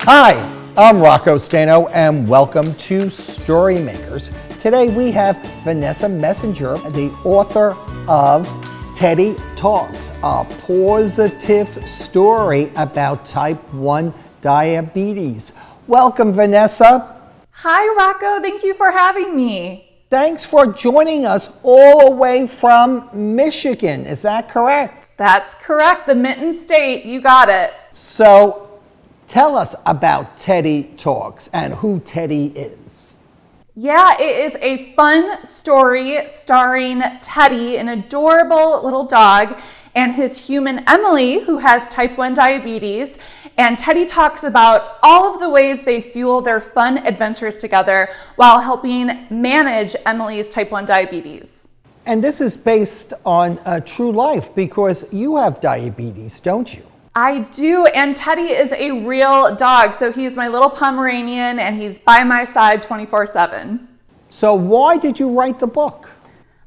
Hi, I'm Rocco Stano and welcome to Storymakers. Today we have Vanessa Messenger, the author of Teddy Talks, a paws-itive story about type 1 diabetes. Welcome, Vanessa. Hi, Rocco. Thank you for having me. Thanks for joining us all the way from Michigan. Is that correct? That's correct. The Mitten State. You got it. So tell us about Teddy Talks and who Teddy is. Yeah, it is a fun story starring Teddy, an adorable little dog, and his human Emily, who has type 1 diabetes. And Teddy talks about all of the ways they fuel their fun adventures together while helping manage Emily's type 1 diabetes. And this is based on true life because you have diabetes, don't you? I do, and Teddy is a real dog. So he's my little Pomeranian and he's by my side 24/7. So why did you write the book?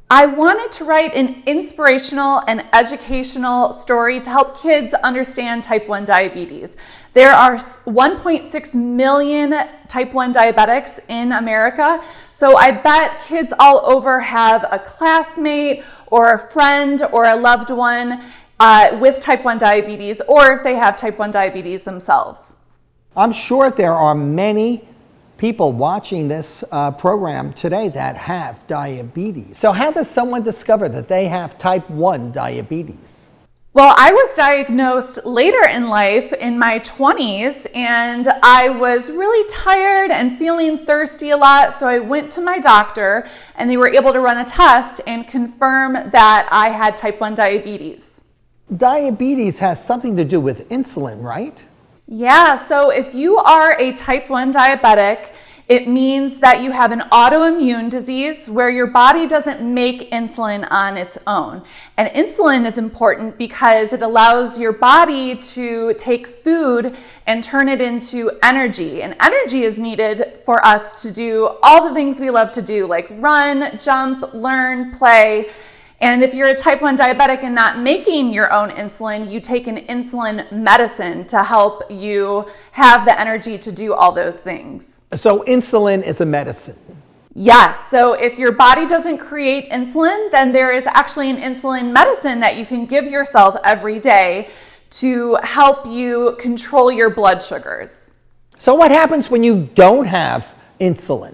I wanted to write an inspirational and educational story to help kids understand type 1 diabetes. There are 1.6 million type 1 diabetics in America, so I bet kids all over have a classmate or a friend or a loved one with type 1 diabetes, or if they have type 1 diabetes themselves. I'm sure there are many people watching this program today that have diabetes. So how does someone discover that they have type 1 diabetes? Well, I was diagnosed later in life in my 20s, and I was really tired and feeling thirsty a lot. So I went to my doctor and they were able to run a test and confirm that I had type 1 diabetes. Diabetes has something to do with insulin, right? Yeah, so if you are a type 1 diabetic, it means that you have an autoimmune disease where your body doesn't make insulin on its own. And insulin is important because it allows your body to take food and turn it into energy. And energy is needed for us to do all the things we love to do, like run, jump, learn, play. And if you're a type 1 diabetic and not making your own insulin, you take an insulin medicine to help you have the energy to do all those things. So insulin is a medicine. Yes, so if your body doesn't create insulin, then there is actually an insulin medicine that you can give yourself every day to help you control your blood sugars. So what happens when you don't have insulin?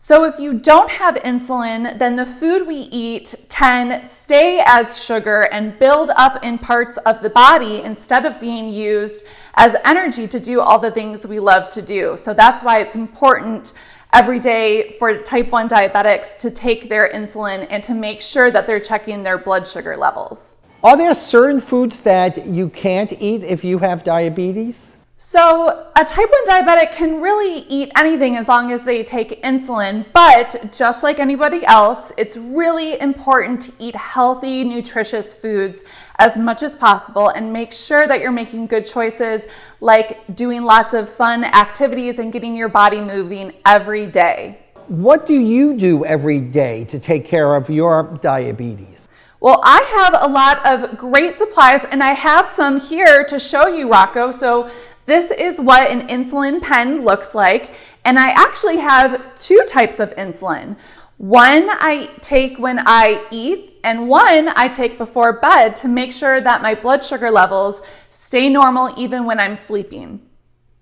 So if you don't have insulin, then the food we eat can stay as sugar and build up in parts of the body instead of being used as energy to do all the things we love to do. So that's why it's important every day for type 1 diabetics to take their insulin and to make sure that they're checking their blood sugar levels. Are there certain foods that you can't eat if you have diabetes? So a type 1 diabetic can really eat anything as long as they take insulin, but just like anybody else, it's really important to eat healthy, nutritious foods as much as possible and make sure that you're making good choices like doing lots of fun activities and getting your body moving every day. What do you do every day to take care of your diabetes? Well, I have a lot of great supplies and I have some here to show you, Rocco. So this is what an insulin pen looks like, and I actually have two types of insulin. One I take when I eat, and one I take before bed to make sure that my blood sugar levels stay normal even when I'm sleeping.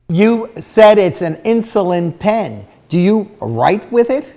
You said it's an insulin pen. Do you write with it?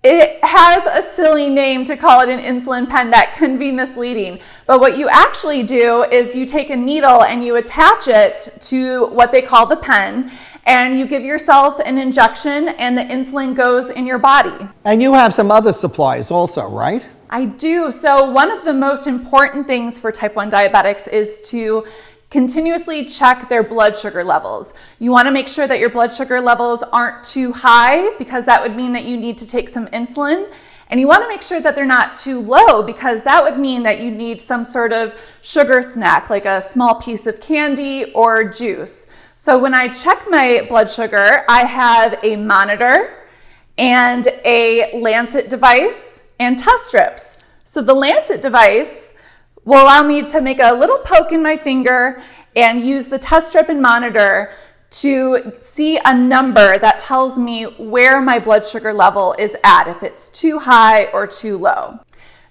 It has a silly name to call it an insulin pen that can be misleading. But what you actually do is you take a needle and you attach it to what they call the pen, and you give yourself an injection and the insulin goes in your body. And you have some other supplies also, right? I do. So one of the most important things for type 1 diabetics is to continuously check their blood sugar levels. You want to make sure that your blood sugar levels aren't too high because that would mean that you need to take some insulin. And you want to make sure that they're not too low because that would mean that you need some sort of sugar snack, like a small piece of candy or juice. So when I check my blood sugar, I have a monitor and a LANCET device and test strips. So the LANCET device will allow me to make a little poke in my finger and use the test strip and monitor to see a number that tells me where my blood sugar level is at, if it's too high or too low.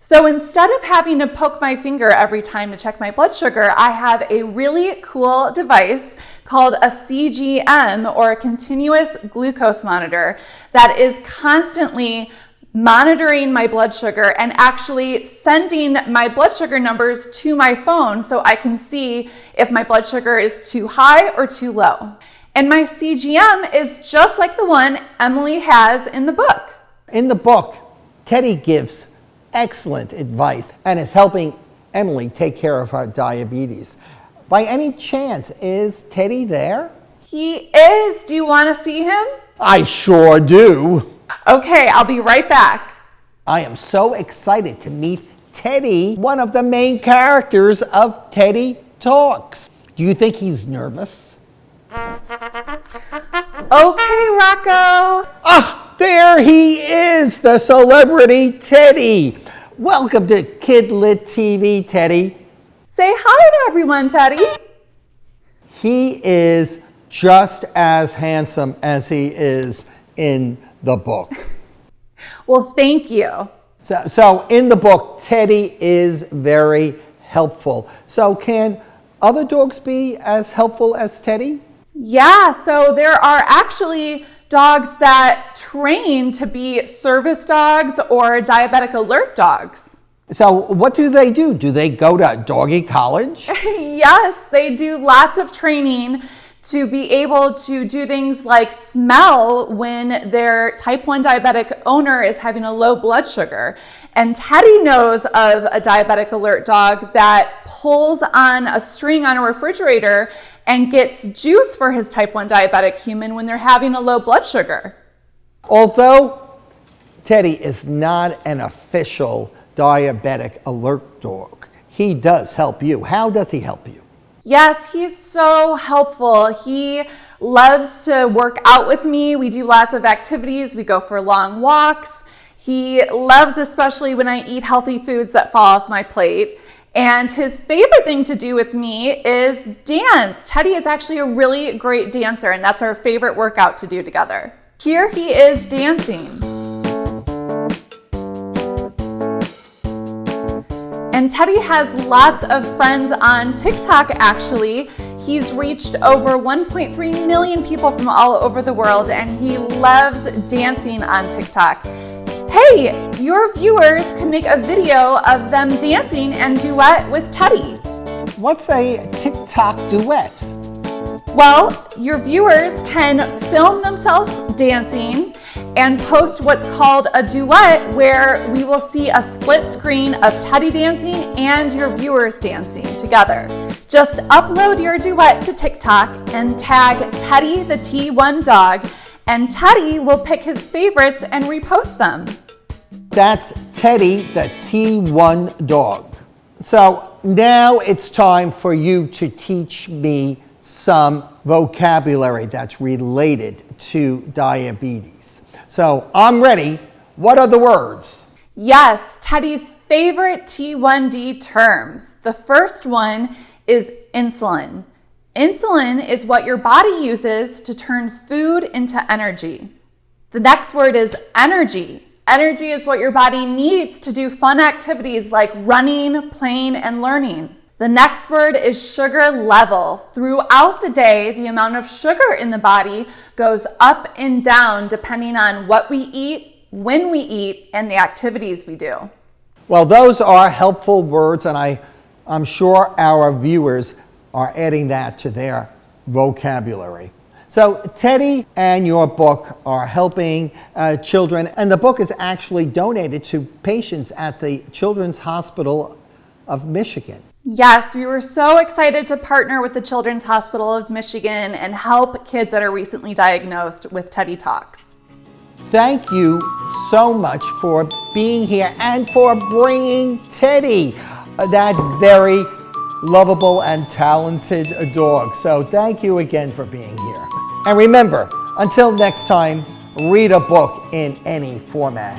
So instead of having to poke my finger every time to check my blood sugar, I have a really cool device called a CGM, or a continuous glucose monitor, that is constantly monitoring my blood sugar and actually sending my blood sugar numbers to my phone so I can see if my blood sugar is too high or too low. And my CGM is just like the one Emily has in the book. In the book, Teddy gives excellent advice and is helping Emily take care of her diabetes. By any chance, is Teddy there? He is. Do you want to see him? I sure do. Okay, I'll be right back. I am so excited to meet Teddy, one of the main characters of Teddy Talks. Do you think he's nervous? Okay, Rocco. Ah, there he is, the celebrity Teddy. Welcome to KidLit TV, Teddy. Say hi to everyone, Teddy. He is just as handsome as he is in the book. Well, thank you. So in the book, Teddy is very helpful. So can other dogs be as helpful as Teddy? Yeah, so there are actually dogs that train to be service dogs or diabetic alert dogs. So what do? Do they go to doggy college? Yes, they do lots of training to be able to do things like smell when their type 1 diabetic owner is having a low blood sugar. And Teddy knows of a diabetic alert dog that pulls on a string on a refrigerator and gets juice for his type 1 diabetic human when they're having a low blood sugar. Although Teddy is not an official diabetic alert dog, he does help you. How does he help you? Yes, he's so helpful. He loves to work out with me. We do lots of activities. We go for long walks. He loves, especially when I eat healthy foods that fall off my plate. And his favorite thing to do with me is dance. Teddy is actually a really great dancer, and that's our favorite workout to do together. Here he is dancing. And Teddy has lots of friends on TikTok, actually. He's reached over 1.3 million people from all over the world, and he loves dancing on TikTok. Hey, your viewers can make a video of them dancing and duet with Teddy. What's a TikTok duet? Well, your viewers can film themselves dancing and post what's called a duet, where we will see a split screen of Teddy dancing and your viewers dancing together. Just upload your duet to TikTok and tag Teddy the T1 dog, and Teddy will pick his favorites and repost them. That's Teddy the T1 dog. So now it's time for you to teach me some vocabulary that's related to diabetes. So I'm ready. What are the words? Yes, Teddy's favorite T1D terms. The first one is insulin. Insulin is what your body uses to turn food into energy. The next word is energy. Energy is what your body needs to do fun activities like running, playing, and learning. The next word is sugar level. Throughout the day, the amount of sugar in the body goes up and down depending on what we eat, when we eat, and the activities we do. Well, those are helpful words, and I'm sure our viewers are adding that to their vocabulary. So Teddy and your book are helping children, and the book is actually donated to patients at the Children's Hospital of Michigan. Yes, we were so excited to partner with the Children's Hospital of Michigan and help kids that are recently diagnosed with Teddy Talks. Thank you so much for being here and for bringing Teddy, that very lovable and talented dog. So thank you again for being here. And remember, until next time, read a book in any format.